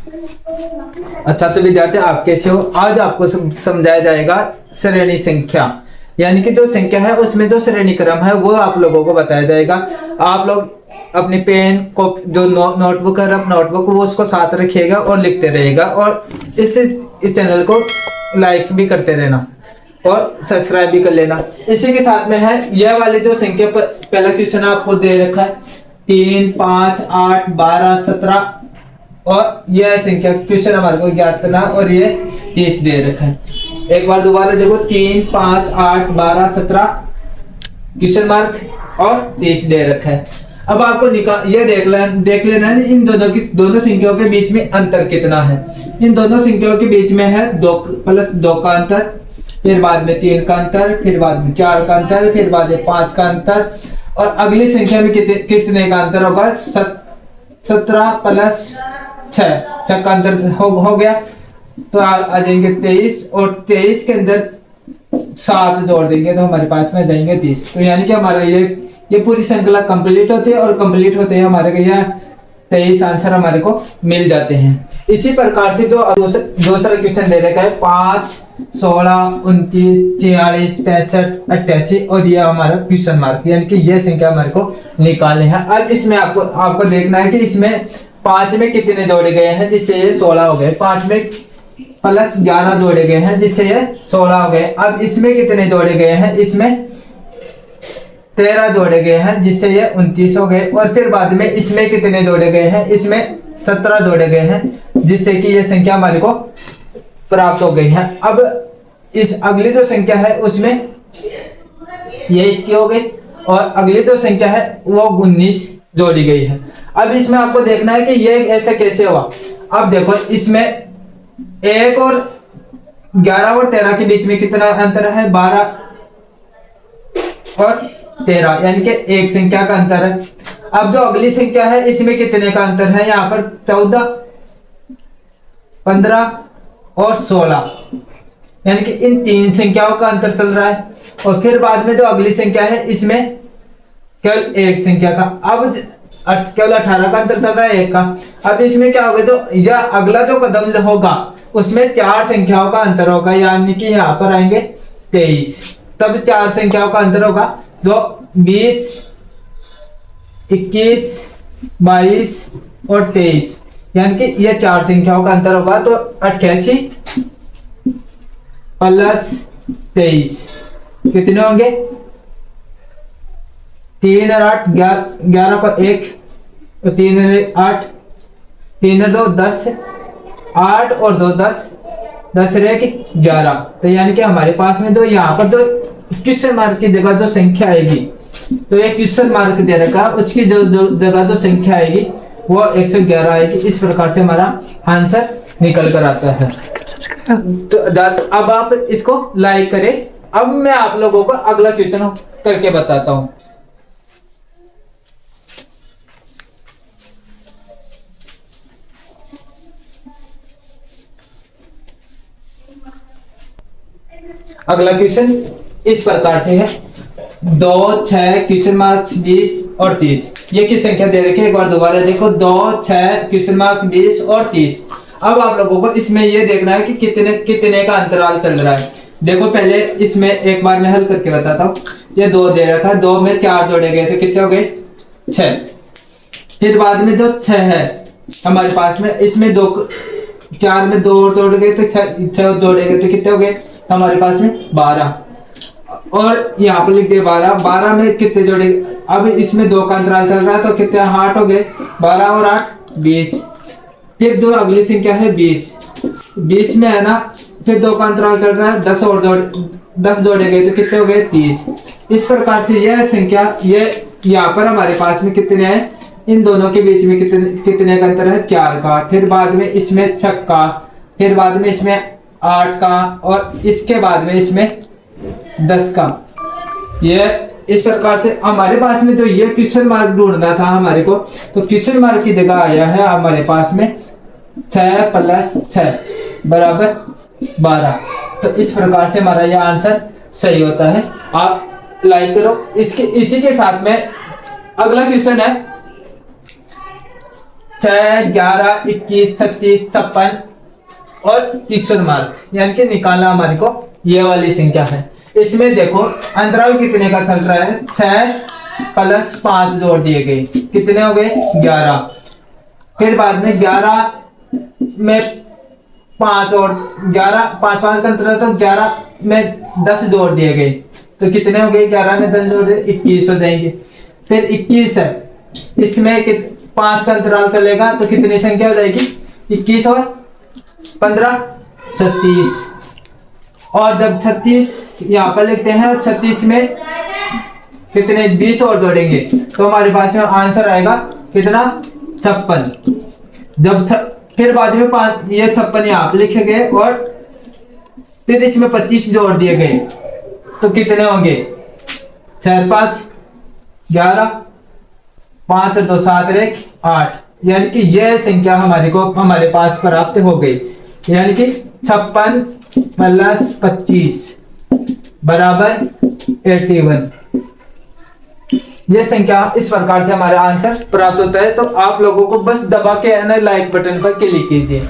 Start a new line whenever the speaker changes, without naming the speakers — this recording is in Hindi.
अच्छा, तो विद्यार्थी आप कैसे हो? आज आपको समझाया जाएगा श्रेणी संख्या, यानी कि जो संख्या है उसमें जो श्रेणी क्रम है वो आप लोगों को बताया जाएगा। आप लोग अपनी पेन को जो नोटबुक है, नोटबुक वो उसको साथ रखिएगा और लिखते रहेगा, और इस चैनल को लाइक भी करते रहना और सब्सक्राइब भी कर लेना। इसी के साथ में है यह वाली जो संख्या पर पहला क्वेश्चन आपको दे रखा है 3, 5, 8, 12, 17, और यह संख्या क्वेश्चन हमारे को ज्ञात करना, और ये 30 दे रखा है। एक बार दोबारा देखो, 3, 5, 8, 12, 17 क्वेश्चन मार्क और 30 दे रखा है। अब आपको ये देख लेना है इन दोनों संख्याओं के बीच में अंतर कितना है। इन दोनों संख्याओं के बीच में है 2 + 2 का अंतर, फिर बाद में 3 का अंतर, फिर बाद में 4 का अंतर, फिर बाद में 5 का अंतर, और अगली संख्या में कितने का अंतर होगा? 17 + 6 का अंतर हो गया, तो आ जाएंगे 23, और 23 के अंदर 7 जोड़ देंगे तो हमारे पास में जाएंगे 30। तो यानी कि हमारा ये पूरी श्रृंखला कंप्लीट होती है, और कंप्लीट होते ही हमारे को यह 23 आंसर हमारे को मिल जाते हैं। इसी प्रकार से जो दूसरा क्वेश्चन दे रखा है 5, 16, 29, 46, 65, 88, और यह हमारा क्वेश्चन मार्क, यानी कि यह संख्या हमारे को निकालनी है। अब इसमें आपको देखना है कि इसमें 5 में कितने जोड़े गए हैं जिससे ये 16 हो गए, 5 में + 11 जोड़े गए हैं जिससे ये 16 हो गए। अब इसमें कितने जोड़े गए हैं? इसमें 13 जोड़े गए हैं जिससे ये 29 हो गए, और फिर बाद में इसमें कितने जोड़े गए हैं? इसमें 17 जोड़े गए हैं जिससे कि ये संख्या हमारे को प्राप्त हो गई है। अब इस अगली जो संख्या है उसमें ये इसकी हो गई, और अगली जो संख्या है वो 19 जोड़ी गई है। अब इसमें आपको देखना है कि ये ऐसा कैसे हुआ। अब देखो, इसमें 1 और 11 और 13 के बीच में कितना अंतर है? 12 और 13, यानी कि एक संख्या का अंतर है। अब जो अगली संख्या है इसमें कितने का अंतर है? यहाँ पर 14, 15 और 16, यानी कि इन 3 संख्याओं का अंतर चल रहा है। और फिर बाद में जो अगली संख्या है इसमें केवल एक संख्या का, अब केवल 18 का अंतर चल रहा है, 1 का। अब इसमें क्या होगा? जो यह अगला जो कदम होगा उसमें 4 संख्याओं का अंतर होगा, यानी कि यहाँ पर आएंगे 23, तब 4 संख्याओं का अंतर होगा, जो 20, 21, 22 और 23, यानी कि ये 4 संख्याओं का अंतर होगा। तो 88 + 23 कितने होंगे? 3 और 8 11 को 1, 3 और 8, 3 और 2 10, 8 और 2 10, 10 रहे कि 11। तो यानी कि हमारे पास में जो यहाँ पर जो क्वेश्चन मार्क की जगह जो संख्या आएगी, तो ये क्वेश्चन मार्क दे रखा, उसकी जो जगह जो संख्या आएगी वो 111 आएगी। इस प्रकार से हमारा आंसर निकल कर आता है। तो अब आप इसको लाइक करें। अब मैं आप लोगों को अगला क्वेश्चन करके बताता हूं। अगला क्वेश्चन इस प्रकार से है 2, 6 क्वेश्चन मार्क 20 और 30। ये की संख्या दे रखी है, एक बार दोबारा देखो, 2, 6 क्वेश्चन मार्क 20 और 30। अब आप लोगों को इसमें ये देखना है कि कितने का अंतराल चल रहा है। देखो, पहले इसमें एक बार मैं हल करके बताता हूँ। ये 2 दे रखा है, 2 में 4 जोड़े गए तो कितने हो गए? 6। फिर बाद में जो 6 है हमारे पास में, इसमें 4 में 2 जोड़े गए तो 6 जोड़े गए तो कितने हो गए हमारे पास में? 12। और यहाँ पर लिख दिए 12 में कितने जोड़े? अब इसमें 2 का अंतराल चल रहा है तो कितने 8 हो गए, 12 और 8 20। फिर जो अगली संख्या है 20 में है ना, फिर 2 का अंतराल चल रहा है, 10 जोड़े गए तो कितने हो गए? 30। इस प्रकार से यह संख्या यहाँ पर हमारे पास में कितने हैं? इन दोनों के बीच में कितने का अंतर है? 4 का। फिर बाद में इसमें 6 का, फिर बाद में इसमें 8 का, और इसके बाद में इसमें 10 का। ये इस प्रकार से हमारे पास में जो ये क्वेश्चन मार्क ढूंढना था हमारे को, तो क्वेश्चन मार्क की जगह आया है हमारे पास में 6 + 6 = 12। तो इस प्रकार से हमारा यह आंसर सही होता है। आप लाइक करो। इसी के साथ में अगला क्वेश्चन है 6, 11, 21, 36, 56 और क्वेश्चन मार्क, यानी कि निकालना हमारे को ये वाली संख्या है। इसमें देखो अंतराल कितने का चल रहा है, 6 + 5 जोड़ दिए गए, कितने हो गए 11। फिर बाद में 11 में 5 और 11, 5 5 का अंतराल, तो 11 में 10 जोड़ दिए गए, तो कितने हो गए 11 में 10 जोड़ दिए 21 हो जाएंगे। फिर 21 है, इसमें 5 का अंतराल चलेगा, तो कितनी संख्या हो जाएगी 21 और 15 36। और जब 36 यहाँ पर लिखते हैं और 36 में कितने 20 और जोड़ेंगे, तो हमारे पास में आंसर आएगा कितना 56। जब फिर बाद में 5, ये 56 यहाँ पे लिखे गए और फिर इसमें 25 जोड़ दिए गए, तो कितने होंगे 4 5 11, 5 2 7 1 8, यानी कि यह संख्या हमारे पास प्राप्त हो गई, यानी कि 56 + 25 = 81। यह संख्या इस प्रकार से हमारा आंसर प्राप्त होता है। तो आप लोगों को बस दबा के लाइक बटन पर क्लिक कीजिए।